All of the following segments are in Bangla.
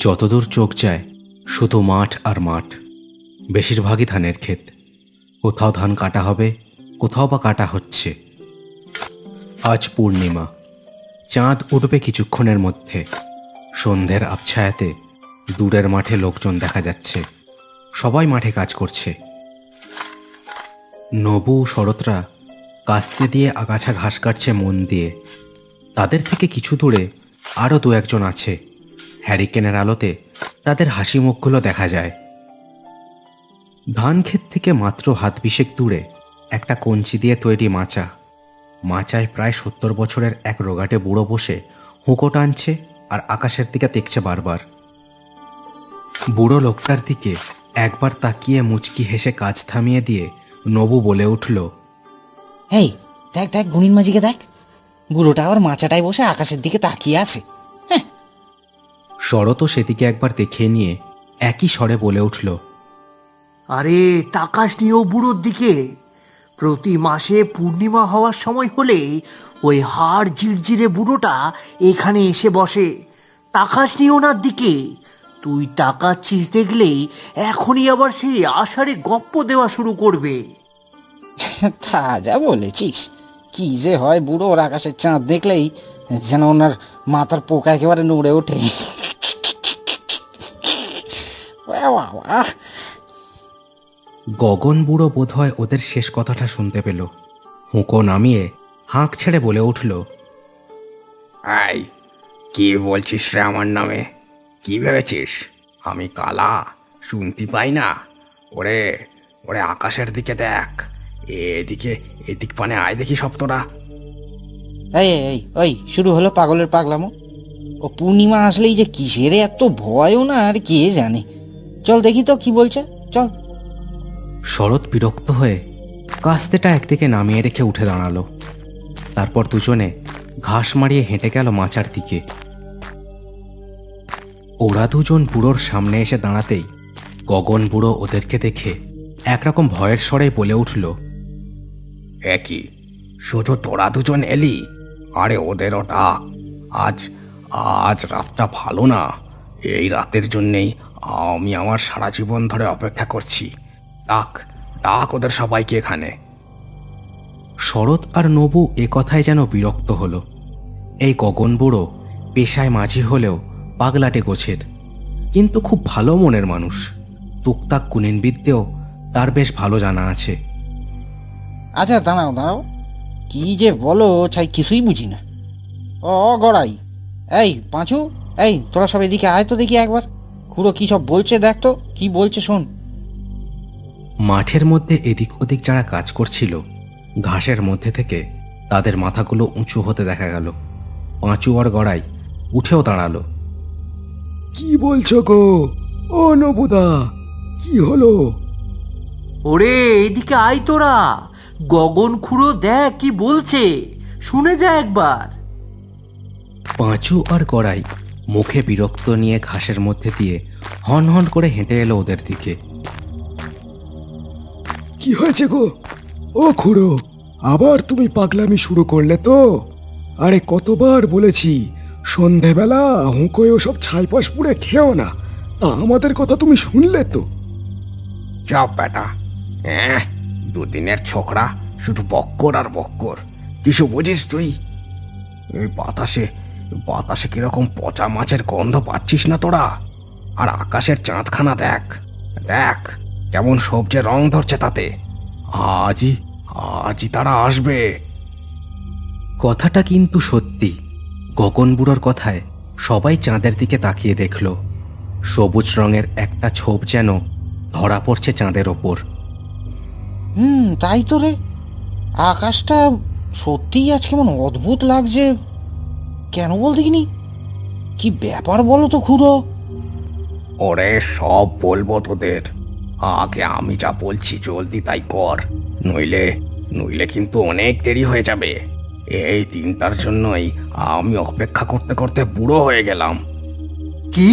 যতদূর চোখ যায় শুধু মাঠ আর মাঠ। বেশিরভাগই ধানের ক্ষেত। কোথাও ধান কাটা হবে, কোথাও বা কাটা হচ্ছে। আজ পূর্ণিমা, চাঁদ উঠবে কিছুক্ষণের মধ্যে। সন্ধ্যের আবছায়াতে দূরের মাঠে লোকজন দেখা যাচ্ছে। সবাই মাঠে কাজ করছে। নবু শরৎরা কাস্তে দিয়ে আগাছা ঘাস কাটছে মন দিয়ে। তাদের থেকে কিছু দূরে আরও দু একজন আছে। হ্যারিকেনের আলোতে তাদের হাসি মুখগুলো দেখা যায়। ধান ক্ষেত থেকে মাত্র হাত বিশেক দূরে একটা কঞ্চি দিয়ে তৈরি মাচা। মাচায় প্রায় 70 বছরের এক রোগাটে বুড়ো বসে হুঁকো টানছে আর আকাশের দিকে দেখছে বারবার। বুড়ো লোকটার দিকে একবার তাকিয়ে মুচকি হেসে কাজ থামিয়ে দিয়ে নবু বলে উঠল, এই দেখ দেখ গুণিন মাঝিকে দেখ, বুড়োটা আবার মাচাটায় বসে আকাশের দিকে তাকিয়ে আছে। শরৎও সেদিকে একবার দেখে নিয়ে একই স্বরে বলে উঠল, আরে তাকাস নি ও বুড়োর দিকে। প্রতি মাসে পূর্ণিমা হওয়ার সময় হলে ওই হাড় জিরজিরে বুড়োটা এখানে এসে বসে। তাকাস নি ওনার দিকে। তুই তাকাচ্ছিস দেখলেই এখনই আবার সেই আষাঢ়ে গপ্প দেওয়া শুরু করবে। তা যা বলেছিস, কি যে হয় বুড়োর আকাশের চাঁদ দেখলেই যেন ওনার মাথার পোকা একেবারে নড়ে ওঠে। গগন বুড়ো বোধহয় ওদের শেষ কথাটা শুনতে পেল। হুঁকো নামিয়ে হাঁক ছেড়ে বলে উঠল, এই কি বলছিস রে আমার নামে? কি ভেবেছিস আমি কালা শুনতে পাই না? ওরে ওরে আকাশের দিকে দেখ, এদিক পানে আয় দেখি সব তোরা। এই এই ওই শুরু হলো পাগলের পাগলামো। ও পূর্ণিমা আসলেই যে কিসের এত ভয়ও না আর কে জানে। চল দেখি তো কি বলছে, চল। শরৎ বিরক্ত হয়ে কাস্তেটা একদিকে নামিয়ে রেখে উঠে দাঁড়ালো। তারপর দুজনে ঘাস মারিয়ে হেঁটে গেল মাচার দিকে। ওরা দুজন বুড়োর সামনে এসে দাঁড়াতেই গগন বুড়ো ওদেরকে দেখে একরকম ভয়ের স্বরে বলে উঠল, একই শুধু তোরা দুজন এলি? আরে ওদেরও ডাক। আজ আজ রাতটা ভালো না। এই রাতের জন্যেই আমি আমার সারা জীবন ধরে অপেক্ষা করছি। ডাক ডাক ওদের সবাইকে এখানে। শরৎ আর নবু এ কথায় যেন বিরক্ত হলো। এই গগন বুড়ো পেশায় মাঝি হলেও পাগলাটে গোছের, কিন্তু খুব ভালো মনের মানুষ। টুকটাক কুনিনবিদ্যেও তার বেশ ভালো জানা আছে। আচ্ছা দাঁড়াও দাঁড়াও, কি যে বলো ছাই কিছুই বুঝি না। ও গড়াই, এই পাঁচু, এই তোরা সব এদিকে আয় তো দেখি একবার। খুড়ো কি সব বলছে দেখ তো, কি বলছে শোন। মাঠের মধ্যে এদিক ওদিক যারা কাজ করছিল, ঘাসের মধ্যে থেকে তাদের মাথাগুলো উঁচু হতে দেখা গেল। পাঁচু আর গড়াই উঠেও দাঁড়ালো। কি বলছো গো ও নবুদা, কি হলো? ওরে এইদিকে আয় তোরা। গগন খুড়ো দেখ কি বলছে, শুনে যা একবার। পাঁচু আর গড়াই মুখে বিরক্ত নিয়ে ঘাসের মধ্যে দিয়ে হন হন করে হেঁটে এলো ওদের দিকে। কি হয়েছে গো ও খুড়ো, আবার তুমি পাগলামি শুরু করলে তো? আরে কতবার বলেছি সন্ধেবেলা হুঁকোয় ওসব ছাইপাশ পুড়ে খেও না, তা আমাদের কথা তুমি শুনলে তো? চাপ বেটা, দুদিনের ছোকরা শুধু বক্কর আর বক্কর। কিছু বুঝিস তুই? এই বাতাসে কিরকম পচা মাছের গন্ধ পাচ্ছিস না তোরা? আর আকাশের চাঁদখানা দেখ দেখ, কেমন সবজে রং ধরছে তাতে। আজই তারা আসবে। কথাটা কিন্তু সত্যি। গগন বুড়োর কথায় সবাই চাঁদের দিকে তাকিয়ে দেখল। সবুজ রঙের একটা ছোপ যেন ধরা পড়ছে চাঁদের ওপর। তাই তো রে, আকাশটা সত্যিই আজ কেমন অদ্ভুত লাগছে। কেন বল দেখিনি, কি ব্যাপার বলো তো খুড়ো? ওরে সব বলবো তোদের, আগে আমি যা বলছি জলদি তাই কর, নইলে কিন্তু অনেক দেরি হয়ে যাবে। এই দিনটার জন্যই আমি অপেক্ষা করতে করতে বুড়ো হয়ে গেলাম। কি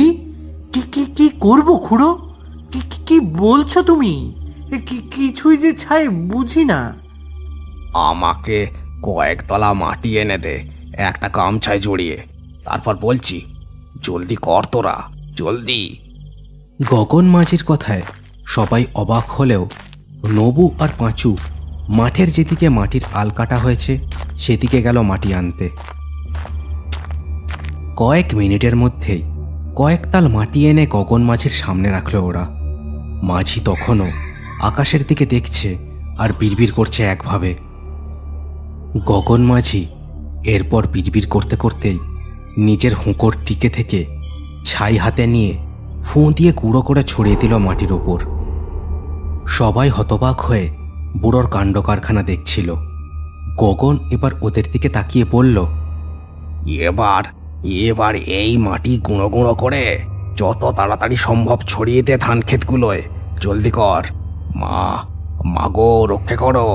কি কি কি করবো খুড়ো? কি কি বলছো তুমি? কিছুই যে ছাই বুঝি না। আমাকে কয়েকতলা মাটি এনে দে একটা গামছায় জড়িয়ে, তারপর বলছি জলদি কর তোরা। জলদি। গগন মাঝির কথায় সবাই অবাক হলেও নবু আর পাঁচু মাঠের যেদিকে মাটির আল কাটা হয়েছে সেদিকে গেল মাটি আনতে। কয়েক মিনিটের মধ্যেই কয়েক তাল মাটি এনে গগন মাঝির সামনে রাখল ওরা। মাঝি তখনও আকাশের দিকে দেখছে আর বিড়বিড় করছে একভাবে। গগন মাঝি এরপর বিড়বিড় করতে করতেই নিজের হুঁকোর টিকে থেকে ছাই হাতে নিয়ে ফুঁ দিয়ে গুঁড়ো করে ছড়িয়ে দিল মাটির ওপর। সবাই হতবাক হয়ে বুড়োর কাণ্ড কারখানা দেখছিল। গগন এবার ওদের দিকে তাকিয়ে বলল, এবার এবার এই মাটি গুঁড়ো গুঁড়ো করে যত তাড়াতাড়ি সম্ভব ছড়িয়ে দে ধান ক্ষেতগুলোয়। জলদি কর, মাগো রক্ষে করো।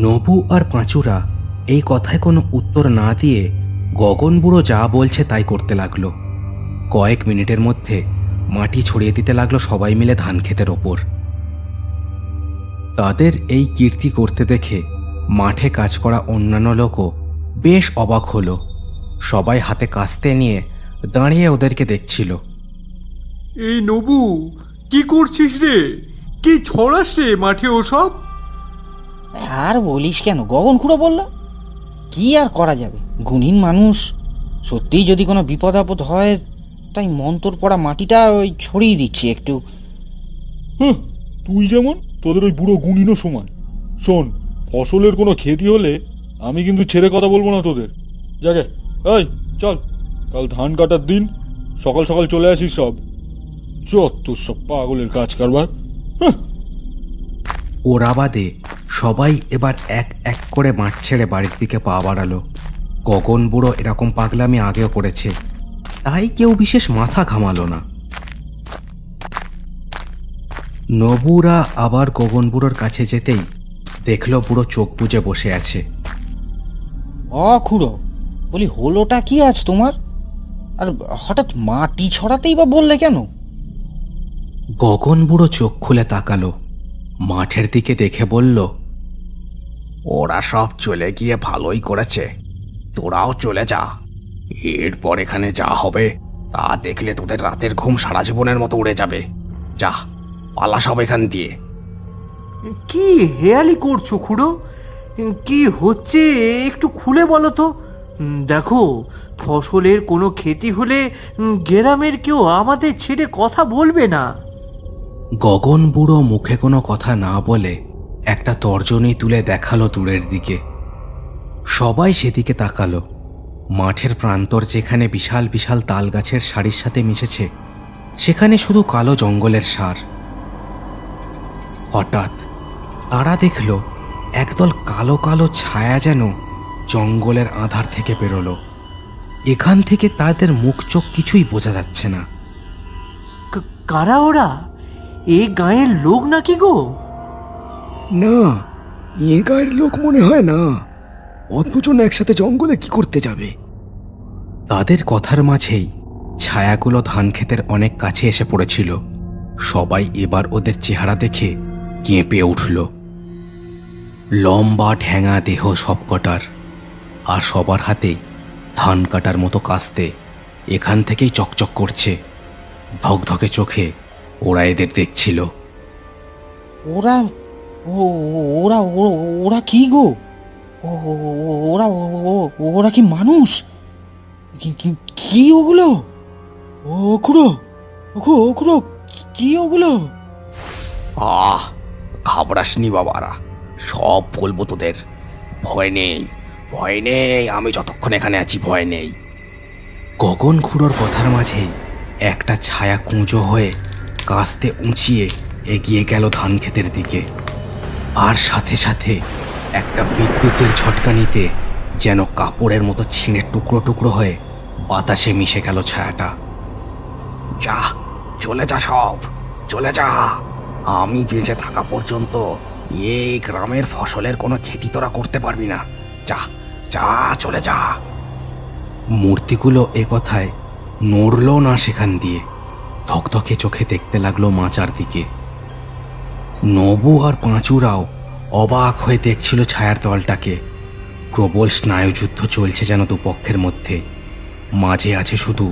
নবু আর পাঁচুরা এই কথায় কোনো উত্তর না দিয়ে গগন বুড়ো যা বলছে তাই করতে লাগলো। কয়েক মিনিটের মধ্যে মাটি ছড়িয়ে দিতে লাগলো সবাই মিলে ধান ক্ষেতের ওপর। তাদের এই কীর্তি করতে দেখে মাঠে কাজ করা অন্যান্য লোকও বেশ অবাক হলো। সবাই হাতে কাস্তে নিয়ে দাঁড়িয়ে ওদেরকে দেখছিল। এই নবু, কি করছিস রে? কি ছড়াস রে মাঠে ওসব? আর বলিস কেন, গগন খুঁড়ো বলল, কি আর করা যাবে, গুণীন মানুষ। সত্যিই যদি কোনো বিপদ আপদ হয় তাই মন্তর পড়া মাটিটা ওই ছড়িয়ে দিচ্ছি একটু। হুঁ, তুই যেমন তোদের ওই বুড়ো গুণিনও সমান। শোন, ফসলের কোনো ক্ষতি হলে আমি কিন্তু ছেড়ে কথা বলবো না তোদের। যাকে, এই চল, কাল ধান কাটার দিন, সকাল সকাল চলে আসিস সব। যত সব পাগলের কাজ কারবার। ওরা বাদে সবাই এবার এক এক করে মাঠ ছেড়ে বাড়ির দিকে পা বাড়ালো। গগন বুড়ো এরকম পাগলামি আগেও করেছে, তাই কেউ বিশেষ মাথা ঘামালো না। নবুরা আবার গগন বুড়োর কাছে যেতেই দেখলো বুড়ো চোখ বুজে বসে আছে। খুড়ো, বলি হলোটা কি আজ তোমার? আর হঠাৎ মাটি ছড়াতেই বা বললে কেন? গগন বুড়ো চোখ খুলে তাকালো, মাঠের দিকে দেখে বলল, ওরা সব চলে গিয়ে ভালোই করেছে, তোরাও চলে যা। এরপর এখানে যা হবে তা দেখলে তোদের রাতের ঘুম সারা জীবনের মতো উড়ে যাবে। যা, পালা সব এখান দিয়ে। কি হেয়ালি করছো খুড়ো? কি হচ্ছে একটু খুলে বলো তো। দেখো, ফসলের কোনো ক্ষতি হলে গ্রামের কেউ আমাদের ছেড়ে কথা বলবে না। গগন বুড়ো মুখে কোনো কথা না বলে একটা তর্জনী তুলে দেখালো দূরের দিকে। সবাই সেদিকে তাকালো। মাঠের প্রান্তর যেখানে বিশাল বিশাল তাল গাছের সারির সাথে মিশেছে, সেখানে শুধু কালো জঙ্গলের সার। হঠাৎ তারা দেখল একদল কালো কালো ছায়া যেন জঙ্গলের আধার থেকে বেরোলো। এখান থেকে তাদের মুখ চোখ কিছুই বোঝা যাচ্ছে না। কারা ওরা? এ গায়ের লোক নাকি গো? না, এ গায়ের লোক মনে হয় না। অতজন একসাথে জঙ্গলে কি করতে যাবে? তাদের কথার মাঝেই ছায়াগুলো ধান ক্ষেতের অনেক কাছে এসে পড়েছিল। সবাই এবার ওদের চেহারা দেখে কেঁপে উঠল। লম্বা ঠ্যাঙা দেহ সবকটার, আর সবার হাতেই ধান কাটার মতো কাস্তে এখান থেকেই চকচক করছে। ধকধকে চোখে ওরা এদের দেখছিল। ওরা ওরা ওরা কি গো? ওরা ওরা কি মানুষ? কি ওগুলো? ও খুড়ো, খুড়ো, কি ওগুলো? ঘাবড়াসনি বাবারা, সব বলবো তোদের। ভয় নেই, ভয় নেই, আমি যতক্ষণ এখানে আছি ভয় নেই। গগন খুড়োর কথার মাঝেই একটা ছায়া কুঁজো হয়ে কাস্তে উঁচিয়ে এগিয়ে গেল ধান ক্ষেতের দিকে। আর সাথে সাথে একটা বিদ্যুতের ঝটকা নিতে যেন কাপড়ের মতো ছিঁড়ে টুকরো টুকরো হয়ে বাতাসে মিশে গেল ছায়াটা। যা, চলে যা, সব চলে যা। আমি বেঁচে থাকা পর্যন্ত এই গ্রামের ফসলের কোনো ক্ষতি তোরা করতে পারবি না। যা যা, চলে যা। মূর্তিগুলো এ কথায় নড়ল না সেখান দিয়ে, ধকধকে চোখে দেখতে লাগলো মাচার দিকে। নবু আর পাঁচুরাও অবাক হয়ে দেখছিল ছায়ার দলটাকে। প্রবল স্নায়ুযুদ্ধ চলছে যেন দুপক্ষের মধ্যে। মাঝে আছে শুধু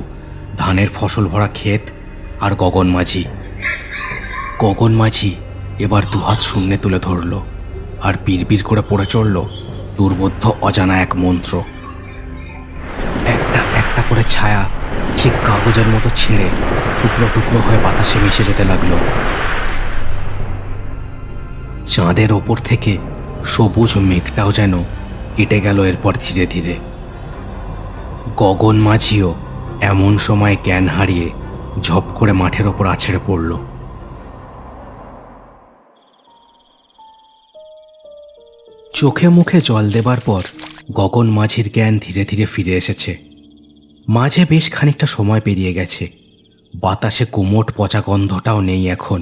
ধানের ফসল ভরা ক্ষেত আর গগন মাঝি। গগন মাঝি এবার দুহাত শূন্যে তুলে ধরল আর বিড়বিড় করে পড়ে চড়ল দুর্বোধ্য অজানা এক মন্ত্র। একটা একটা করে ছায়া ঠিক কাগজের মতো ছিঁড়ে টুকরো টুকরো হয়ে বাতাসে মিশে যেতে লাগলো। চাঁদের ওপর থেকে সবুজ মেঘটাও যেন কেটে গেল এরপর ধীরে ধীরে। গগন মাঝিও এমন সময় জ্ঞান হারিয়ে ঝপ করে মাঠের ওপর আছড়ে পড়ল। চোখে মুখে জল দেবার পর গগন মাঝির জ্ঞান ধীরে ধীরে ফিরে এসেছে। মাঝে বেশ খানিকটা সময় পেরিয়ে গেছে, বাতাসে কুমোট পচা গন্ধটাও নেই এখন।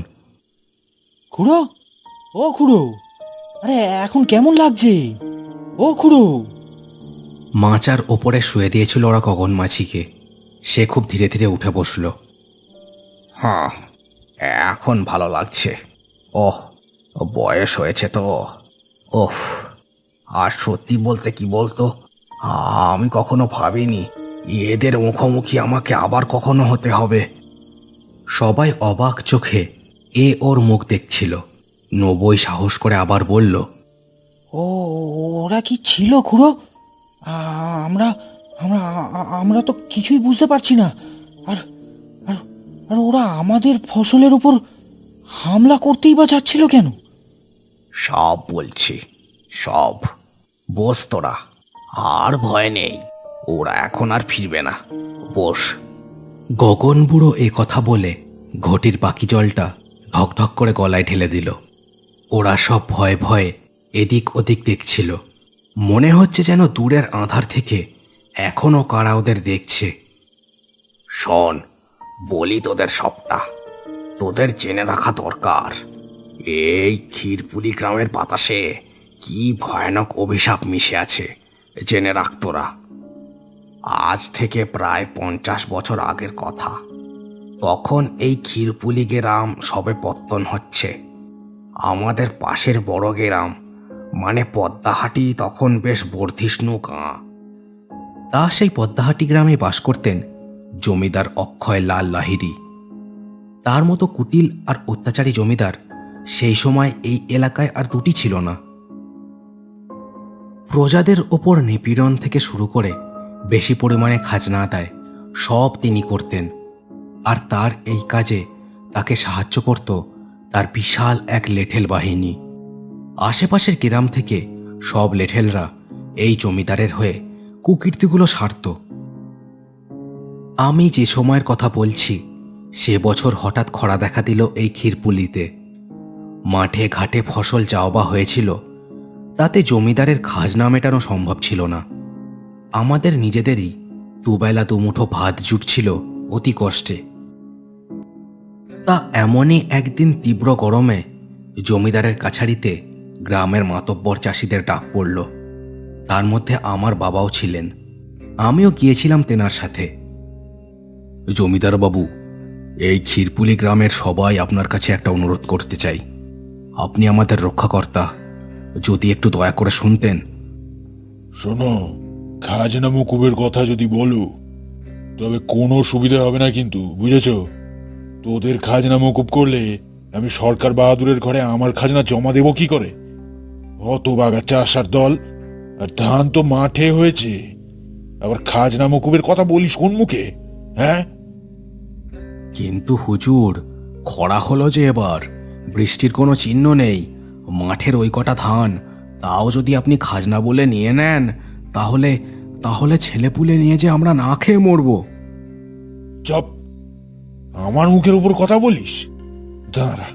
খুড়ো, ও খুড়ো, আরে এখন কেমন লাগছে? ও খুড়ো। মাচার ওপরে শুয়ে দিয়েছিল ওরা গগন মাঝিকে। সে খুব ধীরে ধীরে উঠে বসল। হ্যাঁ, এখন ভালো লাগছে। ওহ, বয়স হয়েছে তো। ওহ, আর সত্যি বলতে কি বলতো, আমি কখনো ভাবিনি এদের মুখোমুখি আমাকে আবার কখনো হতে হবে। সবাই অবাক চোখে ওর মুখ দেখছিল। নবই সাহস করে আবার বলল, ও, ওরা কি ছিল খুড়ো? আমরা আমরা আমরা তো কিছুই বুঝতে পারছি না। আর আর আর ওরা আমাদের ফসলের উপর হামলা করতেই বা যাচ্ছিল কেন? সব বলছি, সব। বস তোরা, আর ভয় নেই, ওরা এখন আর ফিরবে না। বস। গগন বুড়ো এ কথা বলে ঘটির বাকি জলটা ঢকঢক করে গলায় ঢেলে দিল। ওরা সব ভয়ে ভয়ে এদিক ওদিক দেখছিল। মনে হচ্ছে যেন দূরের আঁধার থেকে এখনো কারা ওদের দেখছে। শোন, বলি তোদের সবটা, তোদের জেনে রাখা দরকার। এই ক্ষীরপুলি গ্রামের বাতাসে কি ভয়ানক অভিশাপ মিশে আছে, জেনে রাখ তোরা। আজ থেকে প্রায় 50 বছর আগের কথা। তখন এই ক্ষীরপুলি গ্রাম সবে পত্তন হচ্ছে। আমাদের পাশের বড় গ্রাম মানে পদ্মাহাটি তখন বেশ বর্ধিষ্ণু গাঁ। তা সেই পদ্মাহাটি গ্রামে বাস করতেন জমিদার অক্ষয় লাল লাহিড়ী। তার মতো কুটিল আর অত্যাচারী জমিদার সেই সময় এই এলাকায় আর দুটি ছিল না। প্রজাদের ওপর নিপীড়ন থেকে শুরু করে বেশি পরিমাণে খাজনা আদায় সব তিনি করতেন। আর তার এই কাজে তাকে সাহায্য করত তার বিশাল এক লেঠেল বাহিনী। আশেপাশের গ্রাম থেকে সব লেঠেলরা এই জমিদারের হয়ে কুকীর্তিগুলো সারত। আমি যে সময়ের কথা বলছি সে বছর হঠাৎ খরা দেখা দিল এই ক্ষীরপুলিতে। মাঠে ঘাটে ফসল চাওয়া হয়েছিল, তাতে জমিদারের খাজনা মেটানো সম্ভব ছিল না। আমাদের নিজেদেরই দুবেলা দুমুঠো ভাত জুটছিল অতি কষ্টে। তা এমনই একদিন তীব্র গরমে জমিদারের কাছারিতে গ্রামের মাতব্বর চাষিদের ডাক পড়ল। তার মধ্যে আমার বাবাও ছিলেন। আমিও গিয়েছিলাম তেনার সাথে। জমিদার বাবু, এই ক্ষীরপুলি গ্রামের সবাই আপনার কাছে একটা অনুরোধ করতে চাই। আপনি আমাদের রক্ষাকর্তা, যদি একটু দয়া করে শুনতেন। শোনো, খাজনা মকুবের কথা যদি বলো তবে কোনো সুবিধা হবে না কিন্তু, বুঝেছ? তোদের খাজনা মকুব করলে আমি সরকার বাহাদুরের ঘরে আমার খাজনা জমা দেব কি করে? অত বাগা চাষার দল, আর ধান তো মাঠে হয়েছে, আবার খাজনা মকুবের কথা বলিস কোন মুখে? হ্যাঁ, কিন্তু হুজুর, খরা হলো যে এবার, বৃষ্টির কোনো চিহ্ন নেই। মাঠের ওই কটা ধান তাও যদি আপনি খাজনা বলে নিয়ে নেন, তাহলে তাহলে ছেলেপুলে নিয়ে যে আমরা না খেয়ে মরব। চপ, আমার মুখের উপর কথা বলিস? দাঁড়া,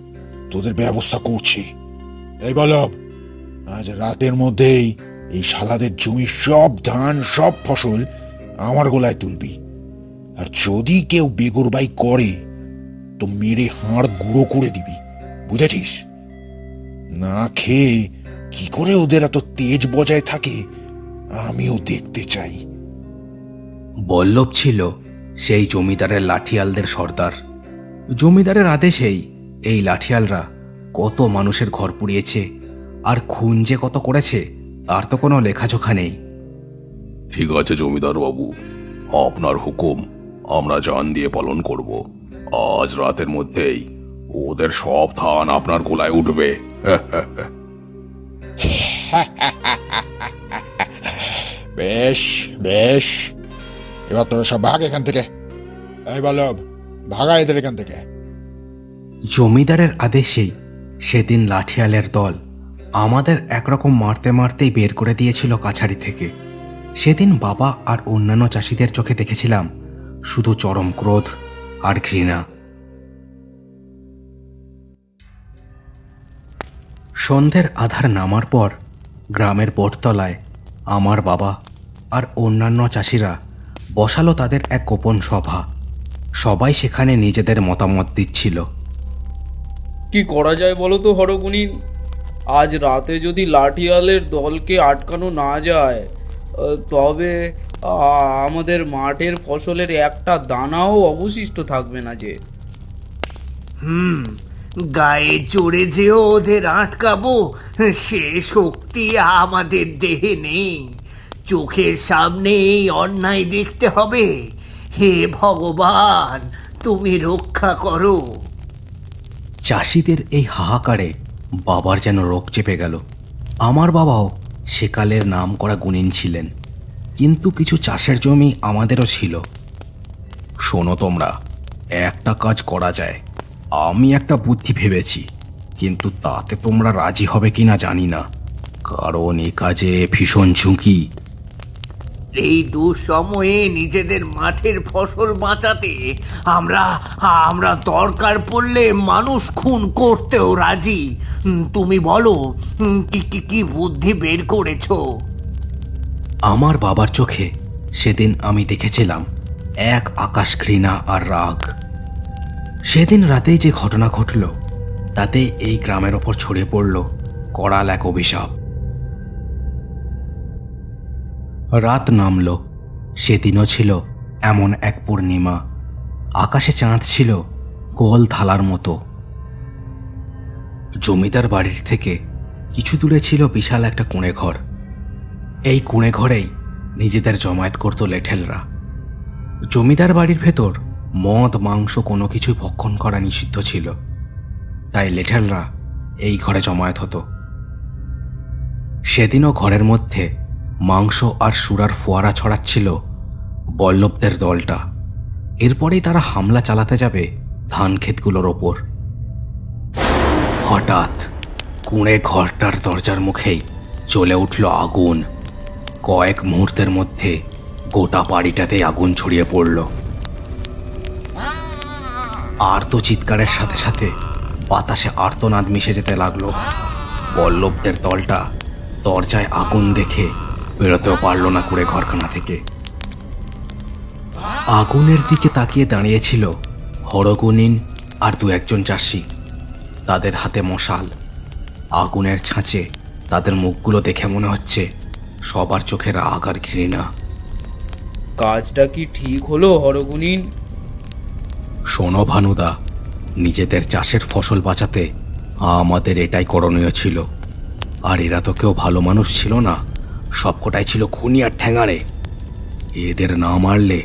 তোদের ব্যবস্থা করছি। এই বলব, আজ রাতের মধ্যেই এই শালাদের জমির সব ধান সব ফসল আমার গোলায় তুলবি। আর যদি কেউ বেগরবাই করে তো মেরে হাড় গুঁড়ো করে দিবি, বুঝেছিস? না খেয়ে কি করে ওদের এত তেজ বজায় থাকে আমিও দেখতে চাই। বল্লভ ছিল সেই জমিদারের লাঠিয়ালদের সর্দার। জমিদারের আদেশেই এই লাঠিয়ালরা কত মানুষের ঘর পুড়িয়েছে, আর খুন যে কত করেছে তার তো কোনো লেখাজোখা নেই। ঠিক আছে জমিদার বাবু, আপনার হুকুম, আমরা জান দিয়ে পালন করব। আজ রাতের মধ্যেই ওদের সব ধান আপনার গোলায় উঠবে। বেশ বেশ, এবার তোরা সব ভাগ এখান থেকে। এই বল্লভ, ভাগা এদের এখান থেকে। জমিদারের আদেশেই সেদিন লাঠিয়ালের দল আমাদের একরকম মারতে মারতেই বের করে দিয়েছিল কাছারি থেকে। সেদিন বাবা আর অন্যান্য চাষিদের চোখে দেখেছিলাম শুধু চরম ক্রোধ আর ঘৃণা। সন্ধ্যের আধার নামার পর গ্রামের বটতলায় আমার বাবা আর অন্যান্য চাষিরা বসালো তাদের এক গোপন সভা। সবাই সেখানে নিজেদের মতামত দিচ্ছিল। কি করা যায় বলো তো হরগুণিন? আজ রাতে যদি লাঠিয়ালের দলকে আটকানো না যায় তবে আমাদের মাঠের ফসলের একটা দানাও অবশিষ্ট থাকবে না যে। গায়ে চড়ে যেও ওদের আটকাবো সে শক্তি আমাদের দেহে নেই। চোখের সামনে এই অন্যায় দেখতে হবে। হে ভগবান, তুমি রক্ষা করো। চাষিদের এই হাহাকারে বাবার যেন রোগ চেপে গেল। আমার বাবাও সেকালের নাম করা গুণিন ছিলেন, কিন্তু কিছু চাষের জমি আমাদেরও ছিল। শোনো তোমরা, একটা কাজ করা যায়। আমি একটা বুদ্ধি ভেবেছি, কিন্তু তাতে তোমরা রাজি হবে কিনা জানি না, কারণ এ কাজে ভীষণ ঝুঁকি। এই দুঃসময়ে নিজেদের মাঠের ফসল বাঁচাতে আমরা দরকার পড়লে মানুষ খুন করতেও রাজি। তুমি বলো, কি বুদ্ধি বের করেছো? আমার বাবার চোখে সেদিন আমি দেখেছিলাম এক আকাশ ঘৃণা আর রাগ। সেদিন রাতেই যে ঘটনা ঘটল তাতে এই গ্রামের ওপর ছড়িয়ে পড়ল করাল এক অভিশাপ। রাত নামল। সেদিনও ছিল এমন এক পূর্ণিমা। আকাশে চাঁদ ছিল গোল থালার মতো। জমিদার বাড়ির থেকে কিছু দূরে ছিল বিশাল একটা কুঁড়ে ঘর। এই কুঁড়ে ঘরেই নিজেদের জমায়েত করত লেঠেলরা। জমিদার বাড়ির ভেতর মদ মাংস কোনো কিছুই ভক্ষণ করা নিষিদ্ধ ছিল, তাই লেঠেলরা এই ঘরে জমায়েত হতো। সেদিনও ঘরের মধ্যে মাংস আর সুরার ফোয়ারা ছড়াচ্ছিল বল্লভদের দলটা। এরপরেই তারা হামলা চালাতে যাবে ধান ক্ষেতগুলোর ওপর। হঠাৎ কুঁড়ে ঘরটার দরজার মুখেই জ্বলে উঠল আগুন। কয়েক মুহূর্তের মধ্যে গোটা বাড়িটাতে আগুন ছড়িয়ে পড়ল। আর্ত চিৎকারের সাথে সাথে বাতাসে আর্তনাদ মিশে যেতে লাগলো। বল্লভদের দলটা দরজায় আগুন দেখে বেরোতেও পারল না কুঁড়ে ঘরখানা থেকে। আগুনের দিকে তাকিয়ে দাঁড়িয়েছিল হরগুণিন আর দু একজন চাষি। তাদের হাতে মশাল। আগুনের ছাঁচে তাদের মুখগুলো দেখে মনে হচ্ছে সবার চোখে রাগ আর ঘৃণা। কাজটা কি ঠিক হলো হরগুণিন? শোনো ভানুদা, নিজেদের চাষের ফসল বাঁচাতে আমাদের এটাই করণীয় ছিল। আর এরা তো কেউ ভালো মানুষ ছিল না, সবকটাই ছিল খুনি আর ঠ্যাঙাড়ে। এদের না মারলে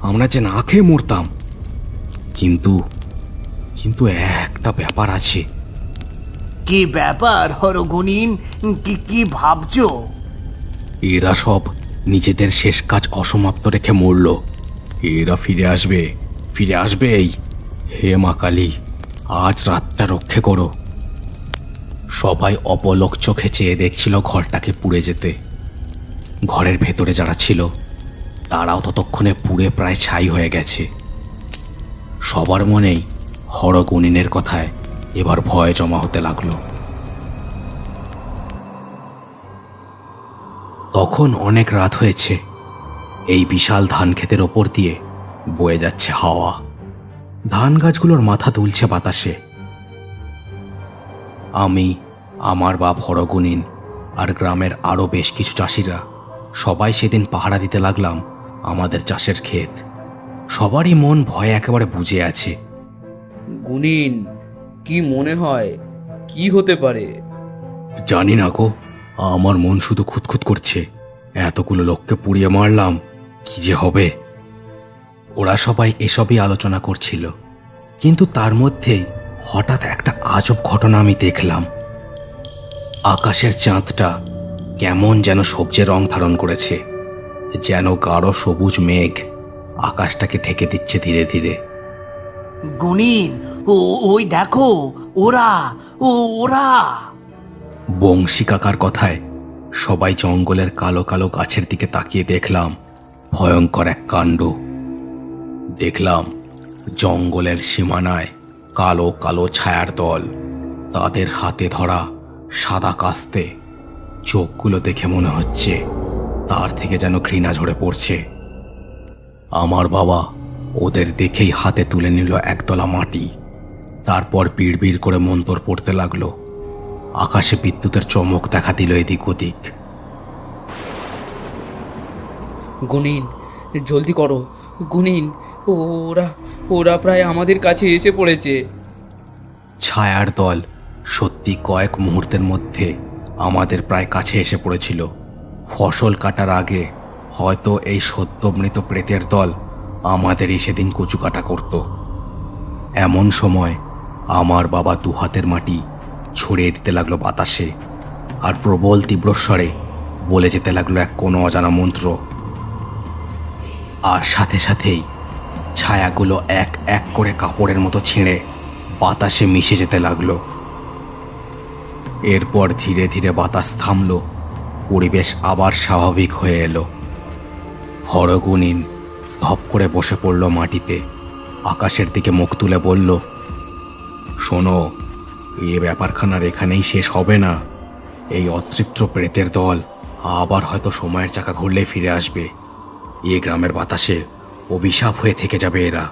আমরা যে না খেয়ে মরতাম। কিন্তু কিন্তু একটা ব্যাপার আছে। কি ব্যাপার হরগুণিন? কি ভাবছো? এরা সব নিজেদের শেষ কাজ অসমাপ্ত রেখে মরল। এরা ফিরে আসবে এই। হে মা কালী, আজ রাতটা রক্ষে করো। সবাই অপলক চোখে চেয়ে দেখছিল ঘরটাকে পুড়ে যেতে। ঘরের ভেতরে যারা ছিল তারাও ততক্ষণে পুড়ে প্রায় ছাই হয়ে গেছে। সবার মনেই হরগুণিনের কথায় এবার ভয় জমা হতে লাগলো। তখন অনেক রাত হয়েছে। এই বিশাল ধান ক্ষেতের ওপর দিয়ে বয়ে যাচ্ছে হাওয়া। ধান গাছগুলোর মাথা দুলছে বাতাসে। আমি, আমার বাপ হরগুণিন আর গ্রামের আরও বেশ কিছু চাষিরা সবাই সেদিন পাহারা দিতে লাগলাম আমাদের চাষের ক্ষেত। সবারই মন ভয়ে একেবারে বুজে আছে। গুণিন, কি মনে হয় কি হতে পারে? জানি না গো, আমার মন শুধু খুঁতখুত করছে। এতগুলো লোককে পুড়িয়ে মারলাম, কি যে হবে। ওরা সবাই এসবই আলোচনা করছিল, কিন্তু তার মধ্যেই হঠাৎ একটা আজব ঘটনা আমি দেখলাম। আকাশের চাঁদটা কেমন যেন সবজে রং ধারণ করেছে, যেন গাঢ় সবুজ মেঘ আকাশটাকে ঢেকে দিচ্ছে ধীরে ধীরে। গুণিন, ওই দেখো, ওরা ওরা বংশী কাকার কথায় সবাই জঙ্গলের কালো কালো গাছের দিকে তাকিয়ে দেখলাম ভয়ঙ্কর এক কাণ্ড। দেখলাম জঙ্গলের সীমানায় কালো কালো ছায়ার দল, তাদের হাতে ধরা সাদা কাস্তে। চোখগুলো দেখে মনে হচ্ছে তার থেকে যেন ঘৃণা ঝরে পড়ছে। আমার বাবা ওদের দেখেই হাতে তুলে নিল একতলা মাটি, তারপর বিড়বিড় করে মন্তর পড়তে লাগলো। আকাশে বিদ্যুতের চমক দেখা দিল এদিক ওদিক। গুণিন, জলদি করো গুণিন, ওরা ওরা প্রায় আমাদের কাছে এসে পড়েছে। ছায়ার দল সত্যি কয়েক মুহূর্তের মধ্যে আমাদের প্রায় কাছে এসে পড়েছিল। ফসল কাটার আগে হয়তো এই সদ্য মৃত প্রেতের দল আমাদেরই সেদিন কচু কাটা করত। এমন সময় আমার বাবা দুহাতের মাটি ছড়িয়ে দিতে লাগলো বাতাসে, আর প্রবল তীব্রস্বরে বলে যেতে লাগলো এক কোনো অজানা মন্ত্র। আর সাথে সাথেই ছায়াগুলো এক এক করে কাপড়ের মতো ছিঁড়ে বাতাসে মিশে যেতে লাগলো। এরপর ধীরে ধীরে বাতাস থামলো, পরিবেশ আবার স্বাভাবিক হয়ে এলো। হরগুনিন ধপ করে বসে পড়ল মাটিতে, আকাশের দিকে মুখ তুলে বলল, শোনো, এ ব্যাপারখানার এখানেই শেষ হবে না। এই অতৃপ্ত প্রেতের দল আবার হয়তো সময়ের চাকা ঘুরলে ফিরে আসবে। এ গ্রামের বাতাসে অভিশাপ হয়ে থেকে যাবে এরা।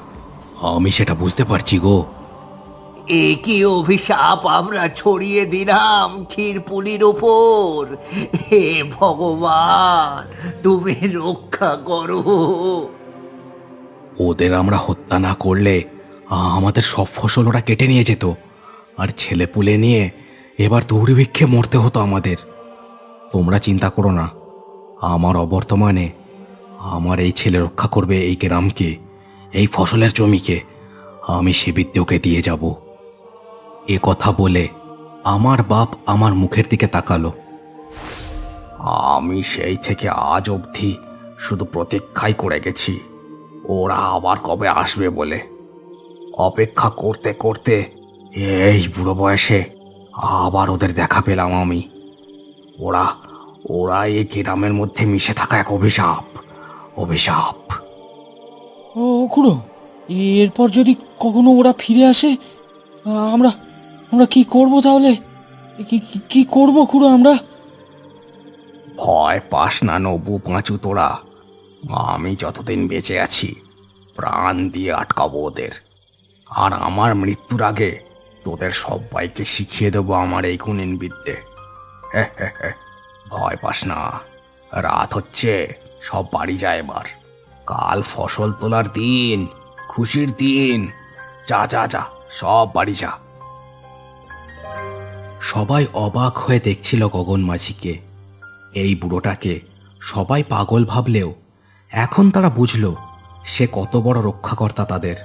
আমি সেটা বুঝতে পারছি গো। এ কি অভিশাপ আমরা ছড়িয়ে দিলাম ক্ষীরপুলির ওপর! হে ভগবান, তুমি রক্ষা করো। ওদের আমরা হত্যা না করলে আমাদের সব ফসল ওরা কেটে নিয়ে যেত, আর ছেলেপুলে নিয়ে এবার দুর্ভিক্ষে মরতে হতো আমাদের। তোমরা চিন্তা করো না, আমার অবর্তমানে আমার এই ছেলে রক্ষা করবে এই গ্রামকে, এই ফসলের জমিকে। আমি সে বিদ্যে ওকে দিয়ে যাব। এ কথা বলে আমার বাপ আমার মুখের দিকে তাকালো। আমি সেই থেকে আজ অবধি শুধু প্রতীক্ষাই করে গেছি ওরা আবার কবে আসবে বলে। অপেক্ষা করতে করতে এই বুড়ো বয়সে আবার ওদের দেখা পেলাম আমি। ওরা ওরা এই গ্রামের মধ্যে মিশে থাকা এক অভিশাপ। অভিশাপ। ও খুড়ো, এরপর যদি কখনো ওরা ফিরে আসে, আমরা আমরা কি করব তাহলে? কি করব খুড়ো আমরা? ভয় পাস না নবু পাঁচু তোরা। আমি যতদিন বেঁচে আছি প্রাণ দিয়ে আটকাবো ওদের। আর আমার মৃত্যুর আগে তোদের সবাইকে শিখিয়ে দেবো আমার এই গুণিন বিদ্যে। ভয় পাস না। রাত হচ্ছে, সব বাড়ি যায় এবার। কাল ফসল তোলার দিন, খুশির দিন। যা যা যা, সব বাড়ি যা। সবাই অবাক হয়ে দেখছিল গগন মাঝিকে। এই বুড়োটাকে সবাই পাগল ভাবলেও এখন তারা বুঝল সে কত বড় রক্ষাকর্তা তাদের।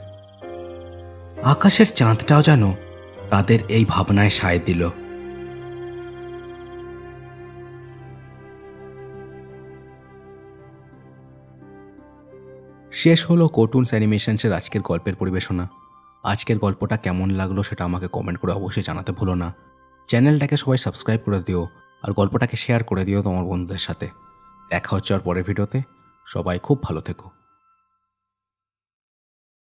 আকাশের চাঁদটাও যেন তাদের এই ভাবনায় সায় দিল। শেষ হলো কার্টুনস অ্যানিমেশনসের আজকের গল্পের পরিবেশনা। আজকের গল্পটা কেমন লাগলো সেটা আমাকে কমেন্ট করে অবশ্যই জানাতে ভুলো না। চ্যানেলটাকে সবাই সাবস্ক্রাইব করে দিও, আর গল্পটাকে শেয়ার করে দিও তোমার বন্ধুদের সাথে। দেখা হচ্ছে আর পরের ভিডিওতে। সবাই খুব ভালো থেকো।